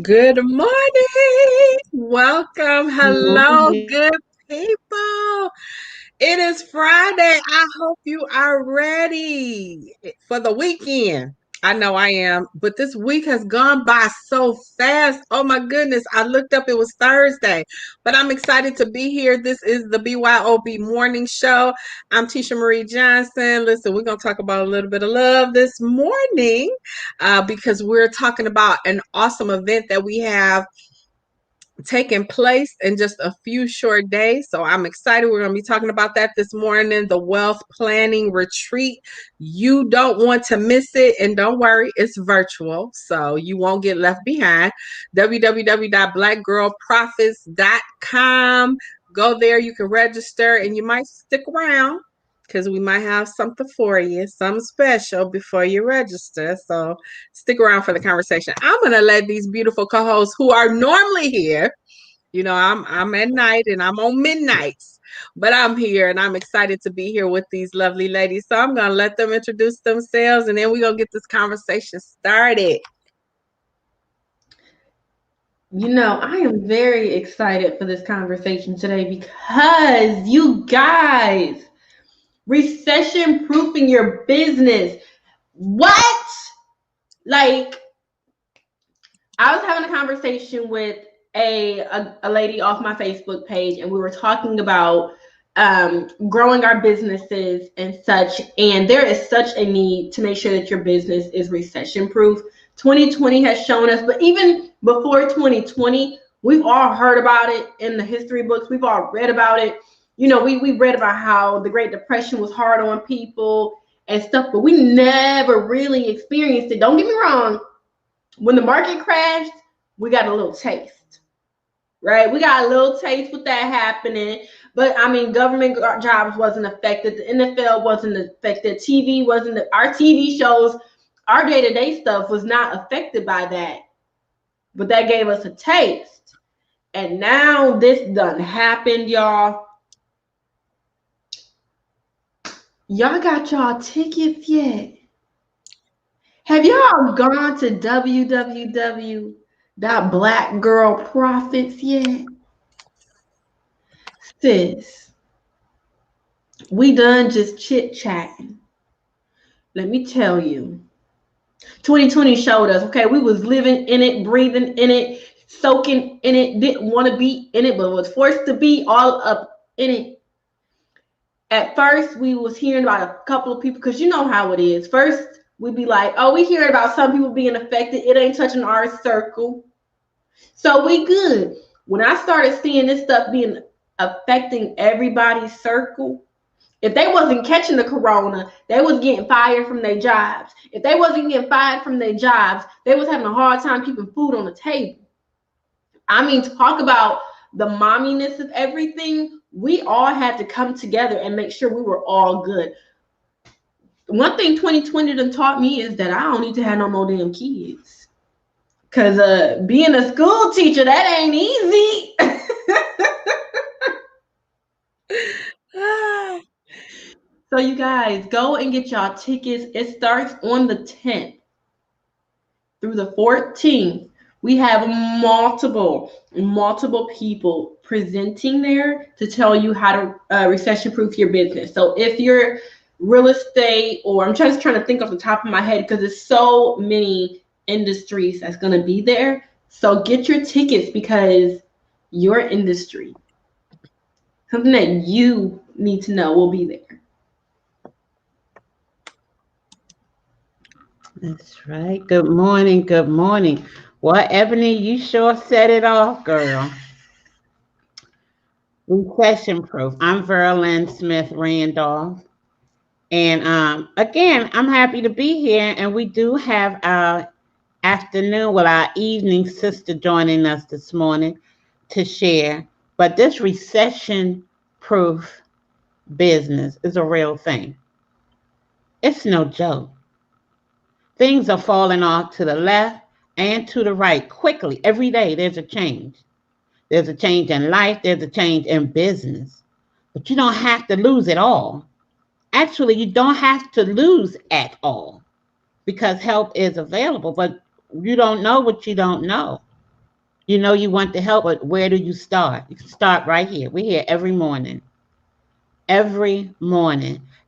Good morning. Welcome. Hello, Morning. good people. It is Friday. I hope you are ready for the weekend. I know I am, but this week has gone by so fast. Oh my goodness. I looked up, it was Thursday, but I'm excited to be here. This is the BYOB Morning Show. I'm Tisha Marie Johnson. Listen, we're going to talk about a little bit of love this morning because we're talking about an awesome event that we have taking place in just a few short days. So I'm excited. We're going to be talking about that this morning, the wealth planning retreat. You don't want to miss it. And don't worry, it's virtual, so you won't get left behind. www.blackgirlprofits.com. Go there. You can register and you might stick around because we might have something for you, something special before you register. So stick around for the conversation. I'm going to let these beautiful co-hosts who are normally here, I'm at night and I'm on midnights, but I'm here and I'm excited to be here with these lovely ladies. So I'm going to let them introduce themselves and then we're going to get this conversation started. I am very excited for this conversation today because you guys, recession proofing your business. What? Like, I was having a conversation with a lady off my Facebook page, and we were talking about growing our businesses and such. And there is such a need to make sure that your business is recession proof. 2020 has shown us, but even before 2020, we've all heard about it in the history books. We've all read about it. We read about how the Great Depression was hard on people and stuff, but we never really experienced it. Don't get me wrong. When the market crashed, we got a little taste, right? We got a little taste with that happening. But I mean, government jobs wasn't affected. The NFL wasn't affected. TV wasn't. Our TV shows, our day-to-day stuff was not affected by that. But that gave us a taste. And now this done happened, y'all. Y'all got y'all tickets yet? Have y'all gone to www.blackgirlprofits yet? Sis, we done just chit-chatting. Let me tell you. 2020 showed us, okay, we was living in it, breathing in it, soaking in it, didn't want to be in it, but was forced to be all up in it. At first, we was hearing about a couple of people, because you know how it is. First, we'd be like, oh, we hearing about some people being affected. It ain't touching our circle. So we good. When I started seeing this stuff being affecting everybody's circle, if they wasn't catching the corona, they was getting fired from their jobs. If they wasn't getting fired from their jobs, they was having a hard time keeping food on the table. I mean, talk about the momminess of everything. We all had to come together and make sure we were all good. One thing 2020 done taught me is that I don't need to have no more damn kids. Because being a school teacher, that ain't easy. So you guys, go and get y'all tickets. It starts on the 10th through the 14th. We have multiple people presenting there to tell you how to recession proof your business. So if you're real estate, or I'm just trying to think off the top of my head because there's so many industries that's going to be there. So get your tickets because your industry, something that you need to know, will be there. That's right. Good morning. Good morning. Well, Ebony, you sure set it off, girl. Recession proof. I'm Verlyn Smith Randolph. And again, I'm happy to be here. And we do have our afternoon, well, our evening sister joining us this morning to share. But this recession proof business is a real thing. It's no joke. Things are falling off to the left and to the right quickly. Every day there's a change. There's a change in life, there's a change in business. But you don't have to lose it all. Actually, you don't have to lose at all because help is available, but you don't know what you don't know. You know you want the help, but where do you start? You can start right here. We're here every morning. And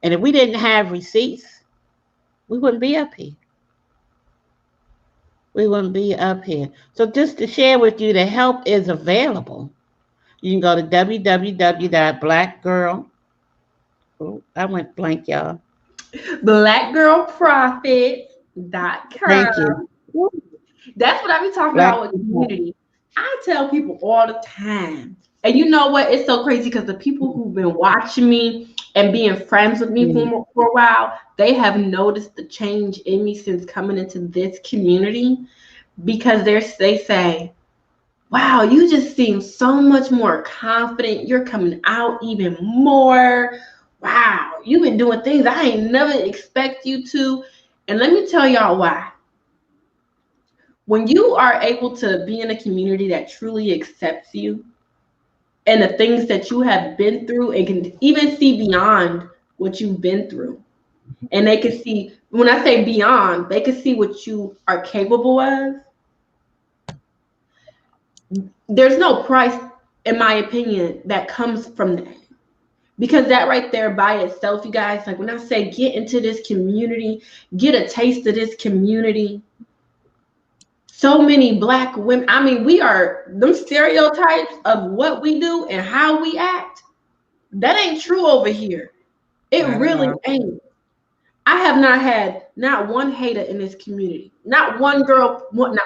if we didn't have receipts, we wouldn't be up here. We wouldn't be up here. So just to share with you, the help is available. You can go to www.blackgirl. Oh, I went blank, y'all. Blackgirlprofits.com. Thank you. That's what I be talking Black about with people. community. I tell people all the time. And you know what? It's so crazy because the people who've been watching me and being friends with me Mm, for a while, they have noticed the change in me since coming into this community because they say, wow, you just seem so much more confident. You're coming out even more. Wow, you've been doing things I ain't never expect you to. And let me tell y'all why. When you are able to be in a community that truly accepts you and the things that you have been through and can even see beyond what you've been through, and they can see, when I say beyond, they can see what you are capable of, there's no price, in my opinion, that comes from that. Because that right there by itself, you guys, like when I say get into this community, get a taste of this community, so many black women. I mean, we are them stereotypes of what we do and how we act. That ain't true over here. It Not at really all. ain't. I have not had not one hater in this community. Not one girl, not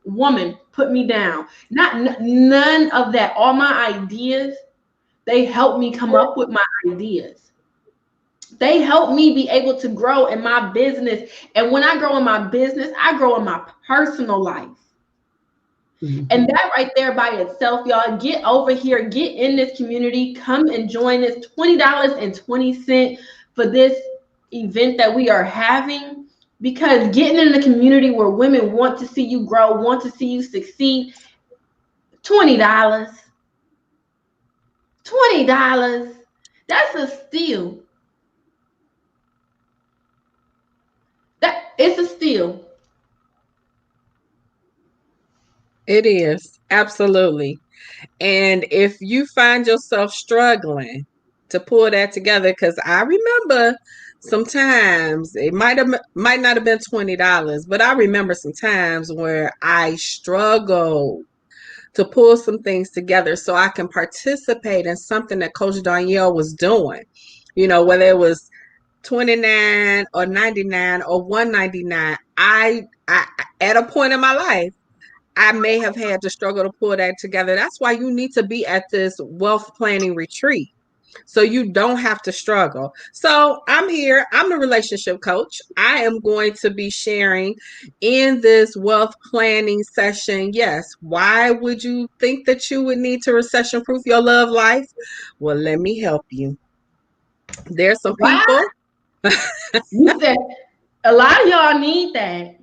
woman put me down. None of that. All my ideas, they helped me come up with my ideas. They help me be able to grow in my business. And when I grow in my business, I grow in my personal life. And mhm. that right there by itself, y'all, get over here, get in this community, come and join us. $20.20 for this event that we are having. Because getting in the community where women want to see you grow, want to see you succeed, $20. $20. That's a steal. That it's a steal. It is. Absolutely. And if you find yourself struggling to pull that together, because I remember sometimes it might not have been $20, but I remember some times where I struggled to pull some things together so I can participate in something that Coach Danielle was doing. You know, whether it was 29 or 99 or 199. I at a point in my life I may have had to struggle to pull that together. That's why you need to be at this wealth planning retreat so you don't have to struggle. So I'm here. I'm the relationship coach. I am going to be sharing in this wealth planning session. Yes. Why would you think that you would need to recession proof your love life? Well, let me help you. There's some Wow. people. You said a lot of y'all need that.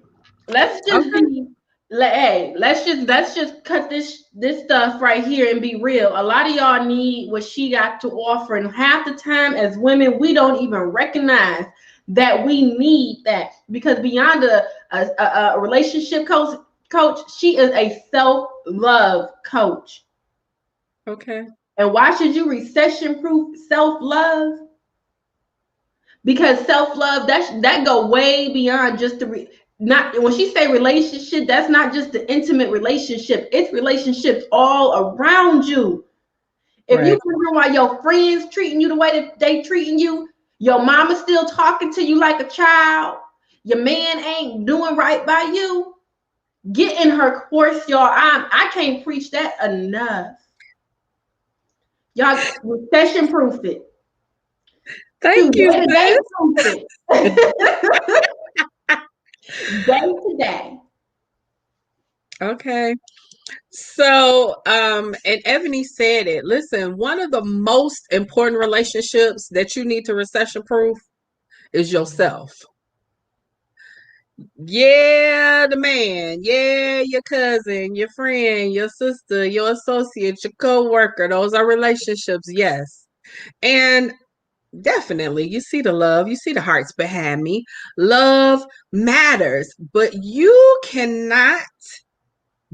Let's just Okay. be hey, let's just cut this stuff right here and be real. A lot of y'all need what she got to offer, and half the time as women, we don't even recognize that we need that because beyond a relationship coach, she is a self-love coach. Okay. And why should you recession proof self-love? Because self-love that go way beyond just not when she say relationship, that's not just the intimate relationship, it's relationships all around you. If you Right. wonder why your friends treating you the way that they treating you, your mama still talking to you like a child, your man ain't doing right by you, get in her course, y'all. I can't preach that enough. Y'all recession proof it. Thank Shoot, you, day to day sis. proof it. Day to day. Okay. So, and Ebony said it. Listen, one of the most important relationships that you need to recession proof is yourself. Yeah, the man. Yeah, your cousin, your friend, your sister, your associate, your co-worker. Those are relationships, yes. And Definitely. You see the love, you see the hearts behind me. Love matters, but you cannot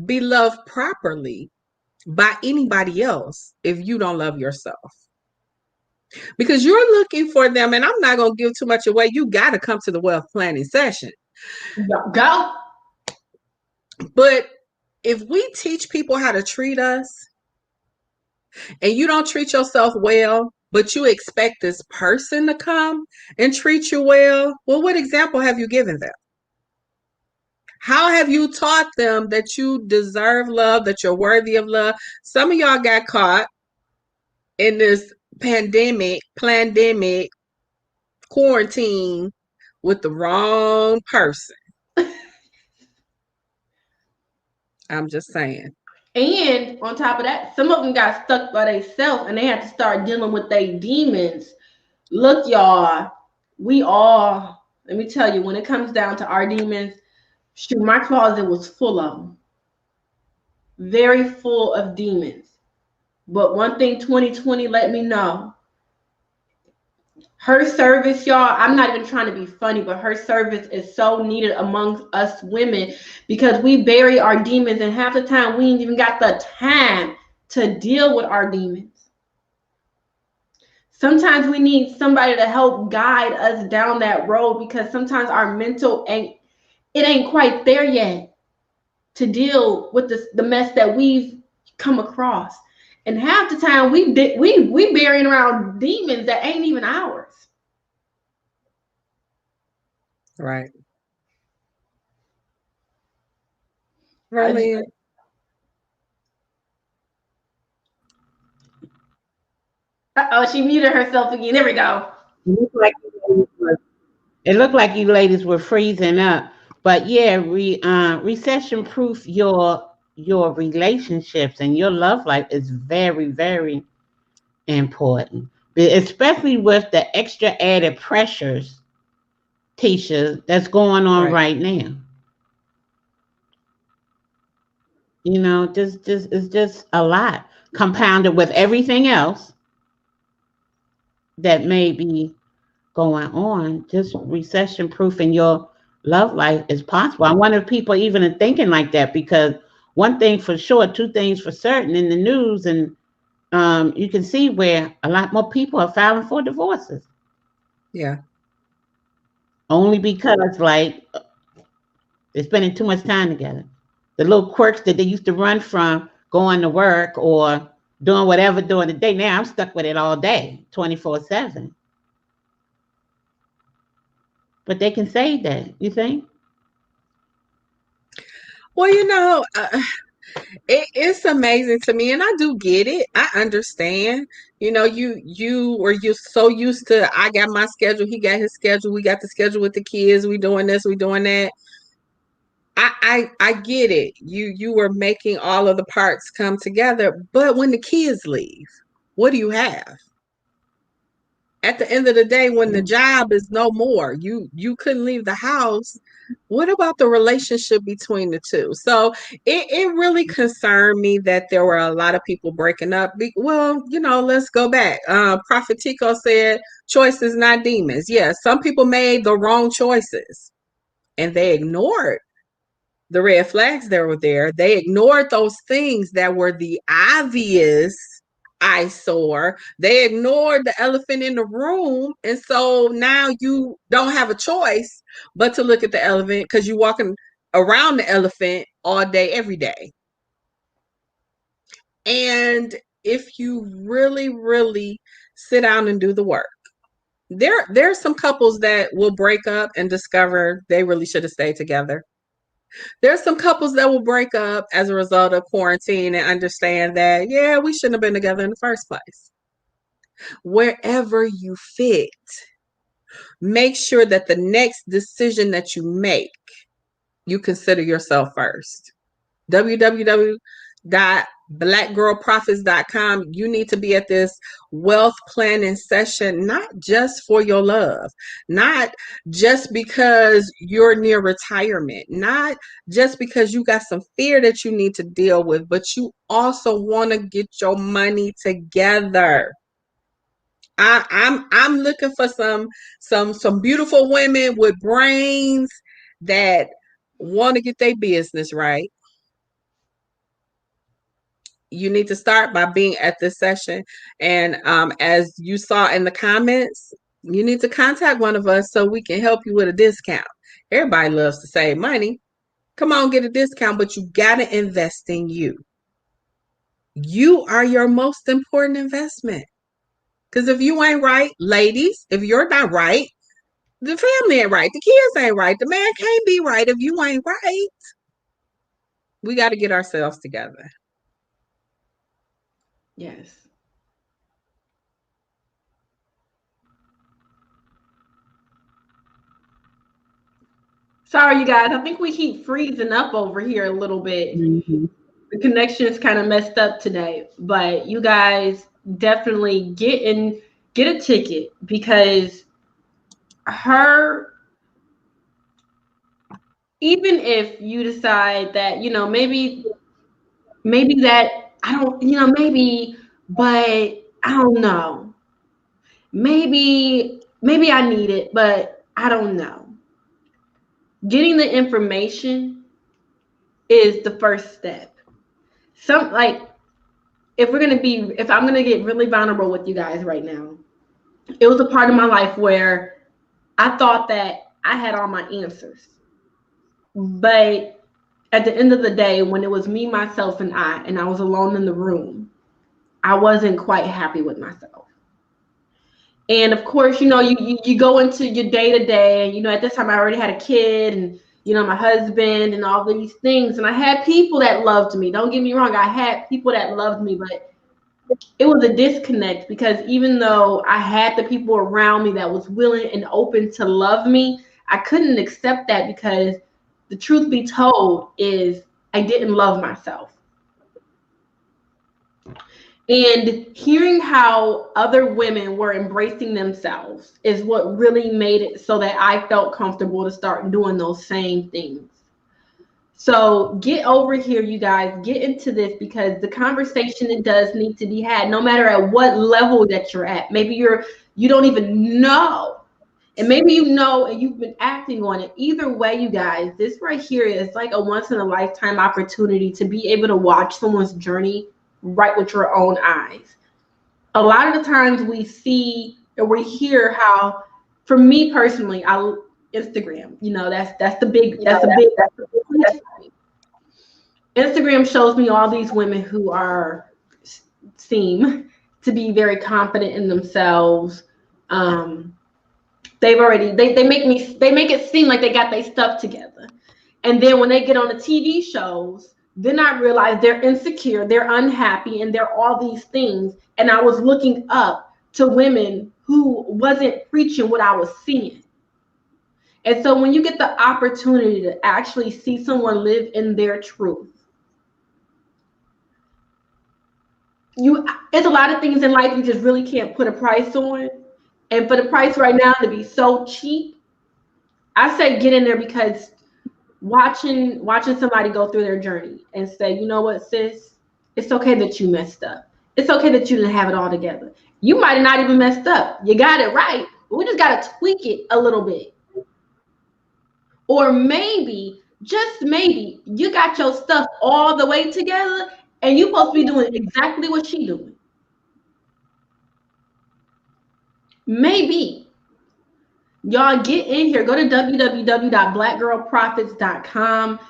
be loved properly by anybody else if you don't love yourself. Because you're looking for them, and I'm not going to give too much away. You got to come to the wealth planning session. Go. But if we teach people how to treat us and you don't treat yourself well, but you expect this person to come and treat you well, well, what example have you given them? How have you taught them that you deserve love, that you're worthy of love? Some of y'all got caught in this pandemic, quarantine with the wrong person. I'm just saying. And on top of that, some of them got stuck by themselves and they had to start dealing with their demons. Look, y'all, we all, let me tell you, when it comes down to our demons, shoot, my closet was full of them. Very full of demons. But one thing 2020 let me know, her service, y'all, I'm not even trying to be funny, but her service is so needed amongst us women because we bury our demons, and half the time we ain't even got the time to deal with our demons. Sometimes we need somebody to help guide us down that road because sometimes our mental ain't quite there yet to deal with the mess that we've come across. And half the time we burying around demons that ain't even ours. Right. I just, Really? she muted herself again. There we go. It looked like it looked like you ladies were freezing up. But yeah, recession proof your relationships and your love life is very, very important. Especially with the extra added pressures, Tisha, that's going on Right. right now. Just it's just a lot compounded with everything else that may be going on. Just recession proofing your love life is possible. I wonder if people even are thinking like that because one thing for sure, two things for certain in the news, and you can see where a lot more people are filing for divorces Yeah. only because like they're spending too much time together. The little quirks that they used to run from going to work or doing whatever during the day. Now I'm stuck with it all day, 24/7. But they can say that, you think? Well, it's amazing to me, and I do get it. I understand. You were you so used to. I got my schedule. He got his schedule. We got the schedule with the kids. We doing this. We doing that. I get it. You were making all of the parts come together, but when the kids leave, what do you have? At the end of the day, when the job is no more, you couldn't leave the house. What about the relationship between the two? So it really concerned me that there were a lot of people breaking up. Well, let's go back. Prophet Tico said choices, not demons. Yeah, some people made the wrong choices and they ignored the red flags that were there. They ignored those things that were the obvious eyesore. They ignored the elephant in the room. And so now you don't have a choice but to look at the elephant because you're walking around the elephant all day, every day. And if you really, really sit down and do the work, there's some couples that will break up and discover they really should have stayed together. There's some couples that will break up as a result of quarantine and understand that, yeah, we shouldn't have been together in the first place. Wherever you fit, make sure that the next decision that you make, you consider yourself first. www.blackgirlprofits.com. You need to be at this wealth planning session, not just for your love, not just because you're near retirement, not just because you got some fear that you need to deal with, but you also want to get your money together. I'm looking for some beautiful women with brains that want to get their business right. You need to start by being at this session. And as you saw in the comments, you need to contact one of us so we can help you with a discount. Everybody loves to save money. Come on, get a discount, but you got to invest in you. You are your most important investment. Because if you ain't right, ladies, if you're not right, the family ain't right. The kids ain't right. The man can't be right if you ain't right. We got to get ourselves together. Yes. Sorry, you guys. I think we keep freezing up over here a little bit. Mhm. The connection is kind of messed up today, but you guys definitely get a ticket because her, even if you decide that, maybe that I don't, maybe, but I don't know. Maybe I need it, but I don't know. Getting the information is the first step. Some like if I'm gonna get really vulnerable with you guys right now, it was a part of my life where I thought that I had all my answers. But at the end of the day, when it was me, myself, and I was alone in the room, I wasn't quite happy with myself. And of course, you go into your day to day, and at this time I already had a kid and my husband and all these things. And I had people that loved me. Don't get me wrong, I had people that loved me, but it was a disconnect because even though I had the people around me that was willing and open to love me, I couldn't accept that because the truth be told is I didn't love myself. And hearing how other women were embracing themselves is what really made it so that I felt comfortable to start doing those same things. So get over here, you guys, get into this because the conversation it does need to be had, no matter at what level that you're at. Maybe you don't even know. And maybe you know and you've been acting on it. Either way, you guys, this right here is like a once in a lifetime opportunity to be able to watch someone's journey right with your own eyes. A lot of the times we see or we hear how, for me personally, I Instagram, that's the big Instagram shows me all these women who seem to be very confident in themselves. Um, they make it seem like they got their stuff together. And then when they get on the TV shows, then I realize they're insecure, they're unhappy, and they're all these things. And I was looking up to women who wasn't preaching what I was seeing. And so when you get the opportunity to actually see someone live in their truth, it's a lot of things in life you just really can't put a price on. And for the price right now to be so cheap, I say get in there because watching somebody go through their journey and say, you know what, sis, it's okay that you messed up. It's okay that you didn't have it all together. You might have not even messed up. You got it right. But we just got to tweak it a little bit. Or maybe, just maybe, you got your stuff all the way together and you're supposed to be doing exactly what she's doing. Maybe. Y'all get in here. Go to www.blackgirlprofits.com.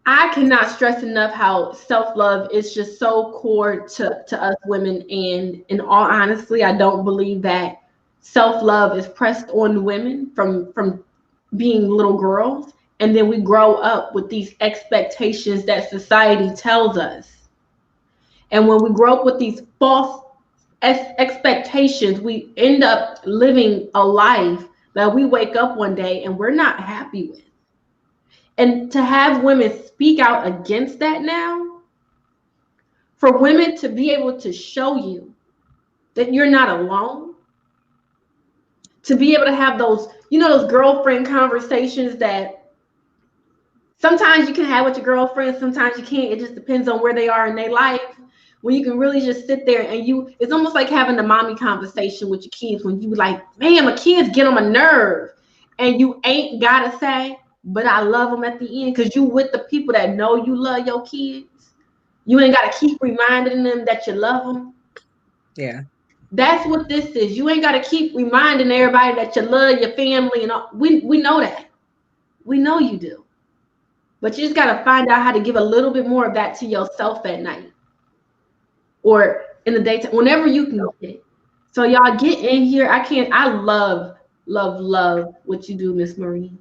I cannot stress enough how self-love is just so core to us women. And in all honesty, I don't believe that self-love is pressed on women from being little girls. And then we grow up with these expectations that society tells us. And when we grow up with these false expectations, we end up living a life that we wake up one day and we're not happy with. And to have women speak out against that now, for women to be able to show you that you're not alone, to be able to have those girlfriend conversations that sometimes you can have with your girlfriend, sometimes you can't. It just depends on where they are in their life. when you can really just sit there and it's almost like having a mommy conversation with your kids when you like, man, my kids get on my nerve, and you ain't gotta say, but I love them at the end, because you with the people that know you love your kids. You ain't gotta keep reminding them that you love them. Yeah. That's what this is. You ain't gotta keep reminding everybody that you love your family and all. We know that. We know you do. But you just gotta find out how to give a little bit more of that to yourself at night or in the daytime, whenever you can get it. So y'all get in here. I love, love, love what you do, Miss Marie.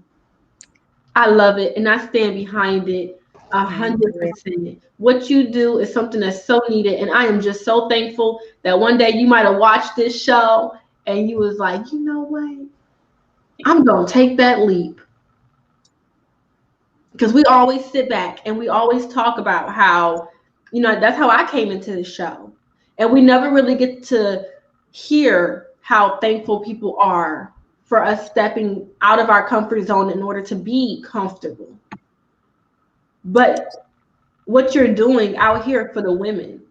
I love it, and I stand behind it 100%. What you do is something that's so needed, and I am just so thankful that one day you might have watched this show and you was like, you know what? I'm gonna take that leap. Because we always sit back and we always talk about how, that's how I came into the show. And we never really get to hear how thankful people are for us stepping out of our comfort zone in order to be comfortable. But what you're doing out here for the women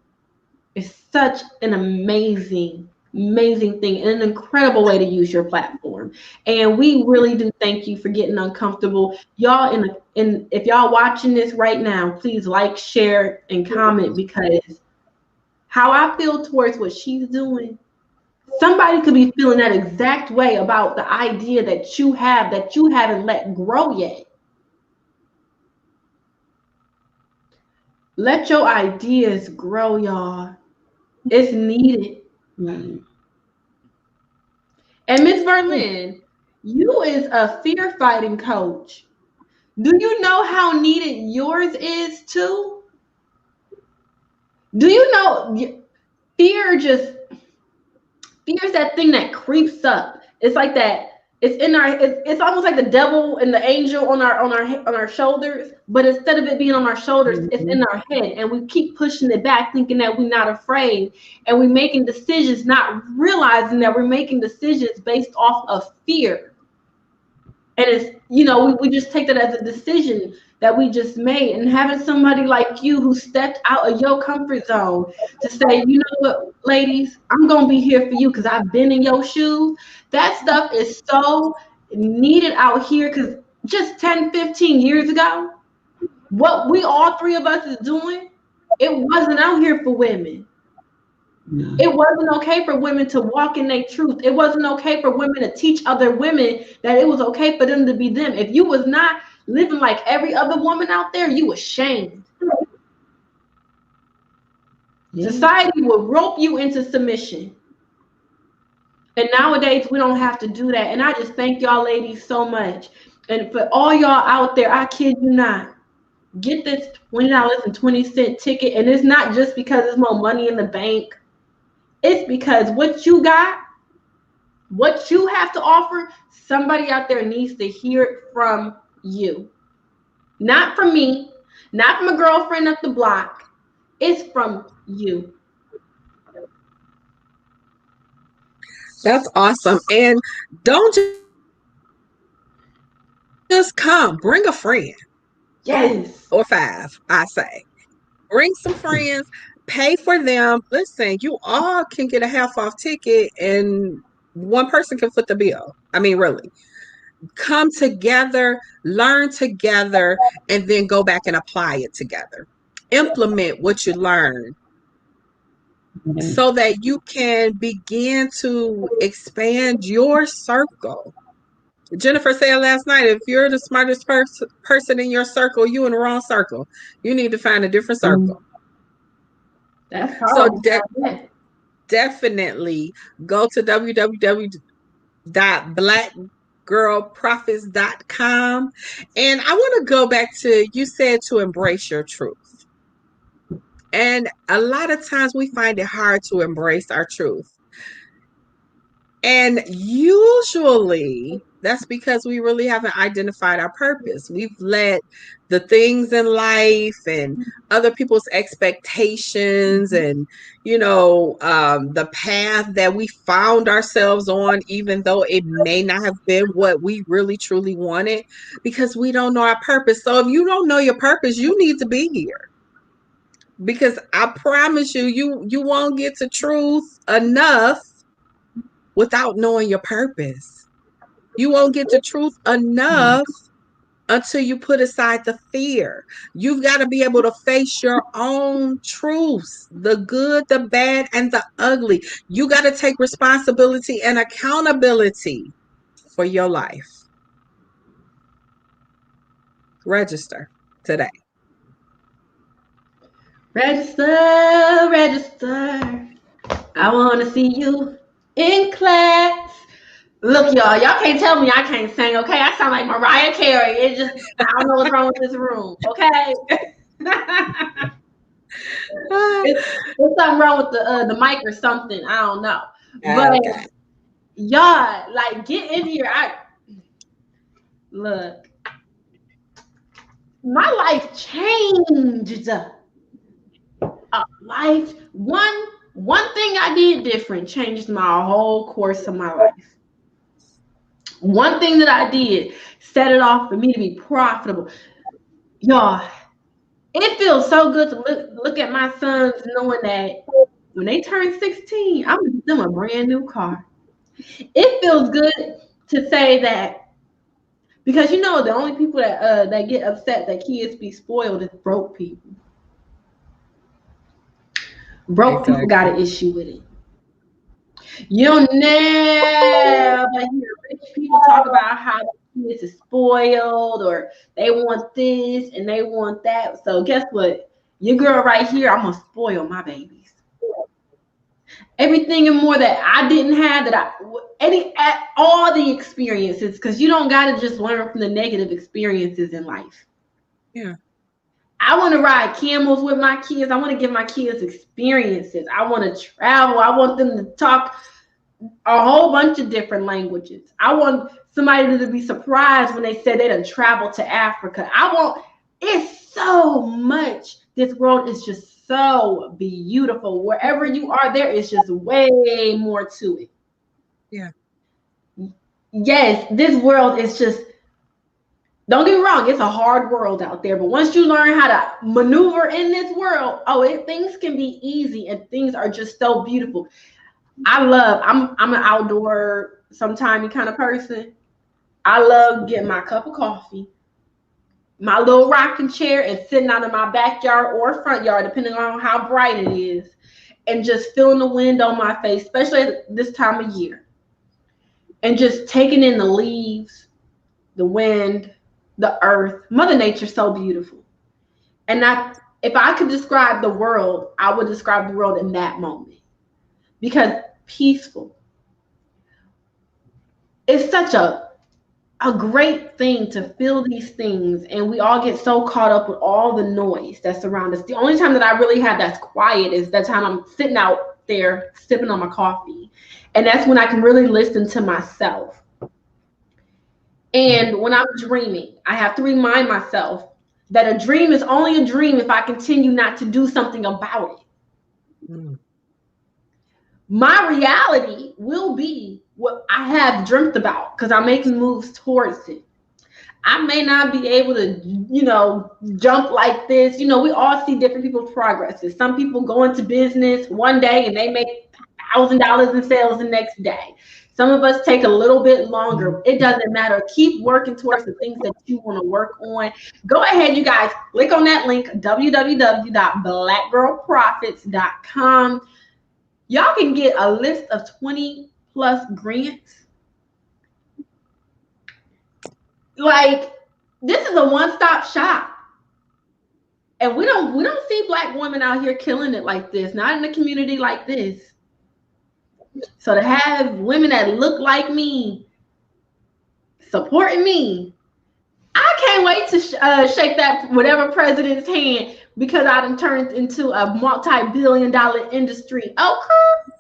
is such an amazing, amazing thing and an incredible way to use your platform. And we really do thank you for getting uncomfortable. Y'all, if y'all watching this right now, please like, share, and comment, because how I feel towards what she's doing, somebody could be feeling that exact way about the idea that you have that you haven't let grow yet. Let your ideas grow, y'all. It's needed. Right. And Miss Berlin, you is a fear fighting coach. Do you know how needed yours is too? Do you know fear is that thing that creeps up? It's like that. It's in our. It's almost like the devil and the angel on our shoulders. But instead of it being on our shoulders, it's in our head, and we keep pushing it back, thinking that we're not afraid, and we're making decisions, not realizing that we're making decisions based off of fear. And it's, we just take that as a decision that we just made. And having somebody like you who stepped out of your comfort zone to say, you know what, ladies, I'm going to be here for you because I've been in your shoes. That stuff is so needed out here, because just 10, 15 years ago, what we all three of us is doing, it wasn't out here for women. No. It wasn't okay for women to walk in their truth. It wasn't okay for women to teach other women that it was okay for them to be them. If you was not living like every other woman out there, you was shamed. Yeah. Society will rope you into submission. And nowadays, we don't have to do that. And I just thank y'all ladies so much. And for all y'all out there, I kid you not, get this $20.20 ticket. And it's not just because there's more money in the bank. It's because what you got, what you have to offer, somebody out there needs to hear it from you. Not from me, not from a girlfriend up the block. It's from you. That's awesome. And don't just come, bring a friend. Yes. Or 5, I say. Bring some friends, pay for them. Listen, you all can get a half off ticket and one person can foot the bill. I mean, really. Come together, learn together, and then go back and apply it together. Implement what you learn so that you can begin to expand your circle. Jennifer said last night, if you're the smartest person in your circle, you in the wrong circle. You need to find a different circle. That's powerful. So definitely go to www.blackgirlprofits.com. And I want to go back to, you said to embrace your truth. And a lot of times we find it hard to embrace our truth. And usually that's because we really haven't identified our purpose. We've let the things in life and other people's expectations and, the path that we found ourselves on, even though it may not have been what we really truly wanted, because we don't know our purpose. So if you don't know your purpose, you need to be here. because I promise you, you won't get to truth enough without knowing your purpose. You won't get to truth enough until you put aside the fear. You've got to be able to face your own truths, the good, the bad, and the ugly. You got to take responsibility and accountability for your life. Register today. Register, register. I want to see you in class. Look, y'all can't tell me I can't sing, okay? I sound like Mariah Carey. It's just, I don't know what's wrong with this room, okay? It's something wrong with the mic or something. I don't know. But Okay. y'all, like, get in here. Look, my life changed. Life, one thing I did different changed my whole course of my life. One thing that I did set it off for me to be profitable. Y'all, it feels so good to look at my sons knowing that when they turn 16, I'm gonna give them a brand new car. It feels good to say that because the only people that get upset that kids be spoiled is broke people. Broke people got an issue with it. You don't never hear rich people talk about how the kids is spoiled or they want this and they want that. So guess what? Your girl right here, I'm gonna spoil my babies. Everything and more that I didn't have, all the experiences, because you don't gotta just learn from the negative experiences in life. Yeah. I want to ride camels with my kids. I want to give my kids experiences. I want to travel. I want them to talk a whole bunch of different languages. I want somebody to be surprised when they say they done traveled to Africa. It's so much. This world is just so beautiful. Wherever you are, there is just way more to it. Yeah. Yes, this world is just, don't get me wrong, it's a hard world out there. But once you learn how to maneuver in this world, things can be easy and things are just so beautiful. I'm an outdoor sometimey kind of person. I love getting my cup of coffee, my little rocking chair, and sitting out in my backyard or front yard, depending on how bright it is, and just feeling the wind on my face, especially at this time of year, and just taking in the leaves, the wind, the earth. Mother Nature's so beautiful. And if I could describe the world, I would describe the world in that moment. Because peaceful. It's such a great thing to feel these things, and we all get so caught up with all the noise that's around us. The only time that I really have that's quiet is that time I'm sitting out there sipping on my coffee, and that's when I can really listen to myself. And when I'm dreaming, I have to remind myself that a dream is only a dream if I continue not to do something about it. Mm. My reality will be what I have dreamt about because I'm making moves towards it. I may not be able to, jump like this. We all see different people's progresses. Some people go into business one day and they make $1,000 in sales the next day. Some of us take a little bit longer. It doesn't matter. Keep working towards the things that you want to work on. Go ahead, you guys. Click on that link, www.blackgirlprofits.com. Y'all can get a list of 20 plus grants. Like, this is a one-stop shop. And we don't see Black women out here killing it like this, not in a community like this. So to have women that look like me supporting me, I can't wait to shake that whatever president's hand because I done turned into a multi-billion-dollar industry. Okay.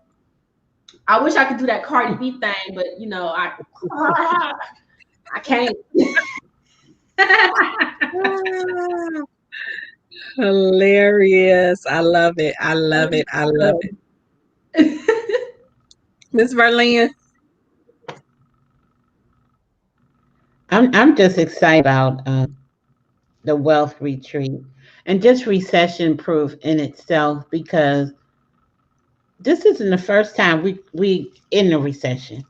I wish I could do that Cardi B thing, but I can't. Hilarious. I love it. I love it. I love it. Miss Verlin. I'm just excited about the wealth retreat, and just recession proof in itself because this isn't the first time we in the recession.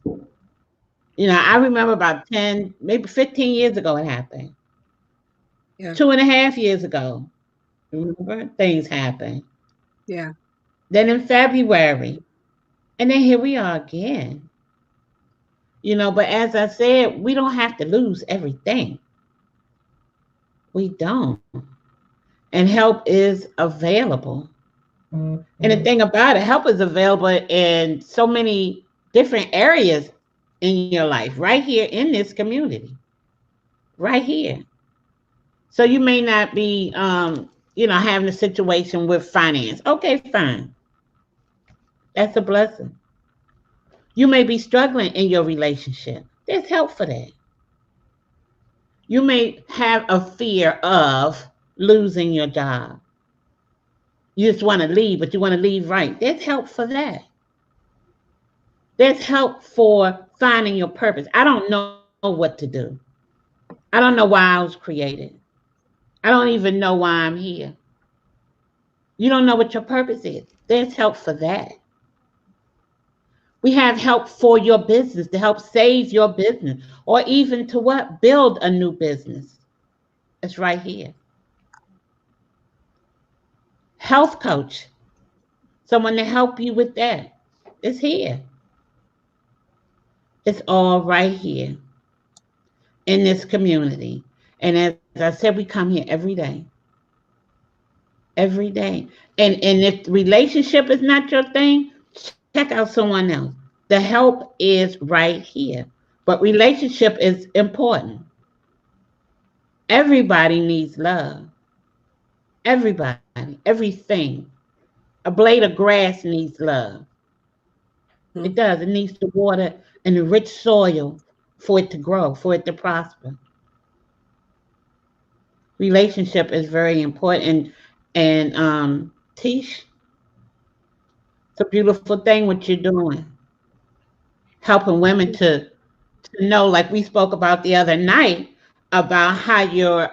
I remember about 10, maybe 15 years ago it happened. Yeah. 2.5 years ago, remember things happened. Yeah. Then in February, and then here we are again. But as I said, we don't have to lose everything. We don't. And help is available. And the thing about it, help is available in so many different areas in your life, right here in this community, right here. So you may not be, having a situation with finance. Okay, fine. That's a blessing. You may be struggling in your relationship. There's help for that. You may have a fear of losing your job. You just want to leave, but you want to leave right. There's help for that. There's help for finding your purpose. I don't know what to do. I don't know why I was created. I don't even know why I'm here. You don't know what your purpose is. There's help for that. We have help for your business to help save your business or even to what? Build a new business. It's right here. Health coach, someone to help you with that. It's here. It's all right here in this community. And as I said, we come here every day. Every day. And if relationship is not your thing, check out someone else. The help is right here. But relationship is important. Everybody needs love. Everybody, everything. A blade of grass needs love. It Mhm. does. It needs the water and the rich soil for it to grow, for it to prosper. Relationship is very important. And Tish, it's a beautiful thing what you're doing, helping women to know, like we spoke about the other night, about how your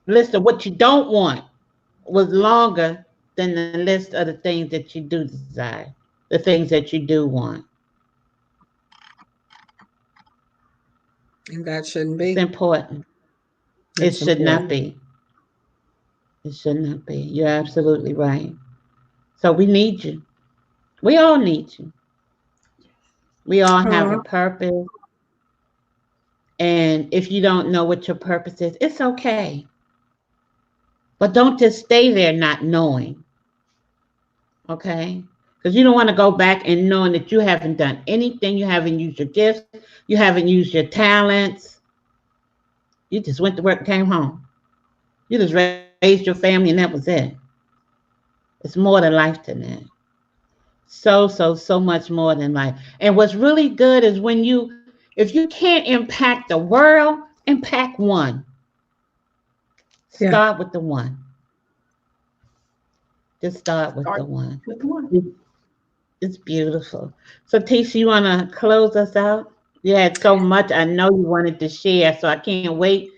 list of what you don't want was longer than the list of the things that you do desire, the things that you do want. And that shouldn't It's be. important. It That's should not important. be. It should not be. You're absolutely right. So we need you. We all need you. We all have a Oh, purpose. And if you don't know what your purpose is, it's okay. But don't just stay there not knowing, okay? Because you don't want to go back and knowing that you haven't done anything, you haven't used your gifts, you haven't used your talents. You just went to work and came home. You just raised your family and that was it. It's more to life than that. So much more than life. And what's really good is if you can't impact the world, impact one. yeah. Start with the one. Just start with Start the one. with one. It's beautiful. So, Tisha, you want to close us out? You had so much I know you wanted to share, so I can't wait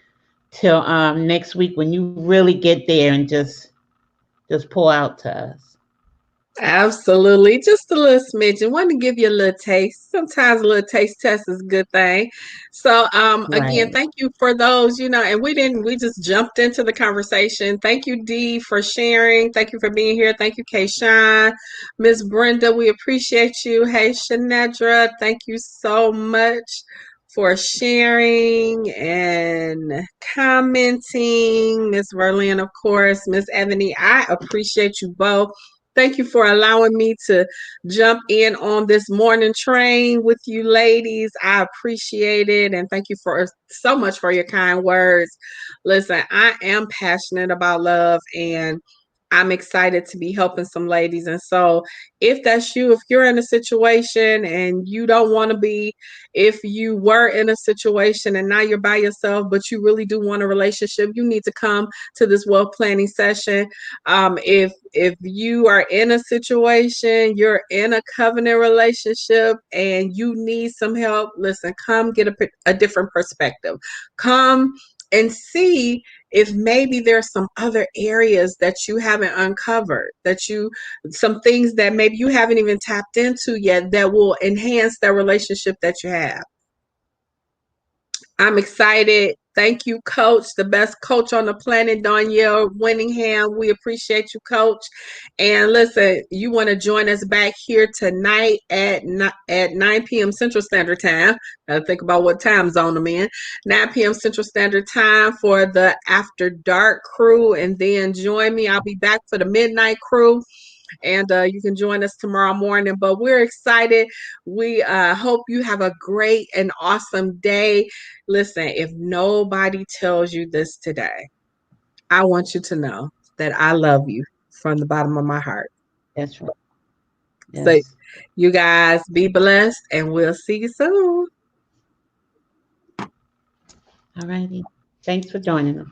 till next week when you really get there and just pour out to us. Absolutely. Just a little smidgen. Want to give you a little taste. Sometimes a little taste test is a good thing. So again, Right. thank you for those, and we just jumped into the conversation. Thank you, Dee, for sharing. Thank you for being here. Thank you, Kayshawn. Miss Brenda, we appreciate you. Hey, Shanedra, thank you so much for sharing and commenting. Miss Verlin, of course. Miss Ebony, I appreciate you both. Thank you for allowing me to jump in on this morning train with you ladies. I appreciate it. And thank you for so much for your kind words. Listen, I am passionate about love and I'm excited to be helping some ladies. And so, if that's you, if you're in a situation and you don't want to be, if you were in a situation and now you're by yourself, but you really do want a relationship, you need to come to this wealth planning session. If you are in a situation, you're in a covenant relationship, and you need some help, listen, come get a different perspective. Come and see if maybe there's some other areas that you haven't uncovered, some things that maybe you haven't even tapped into yet that will enhance that relationship that you have. I'm excited. Thank you, Coach, the best coach on the planet, Danielle Winningham. We appreciate you, Coach. And listen, you want to join us back here tonight at 9 p.m. Central Standard Time. Gotta think about what time zone I'm in. 9 p.m. Central Standard Time for the After Dark crew. And then join me. I'll be back for the Midnight crew, and you can join us tomorrow morning. But we're excited. We hope you have a great and awesome day. Listen, if nobody tells you this today, I want you to know that I love you from the bottom of my heart. That's right. So, Yes. you guys be blessed, and we'll see you soon. All righty. Thanks for joining us.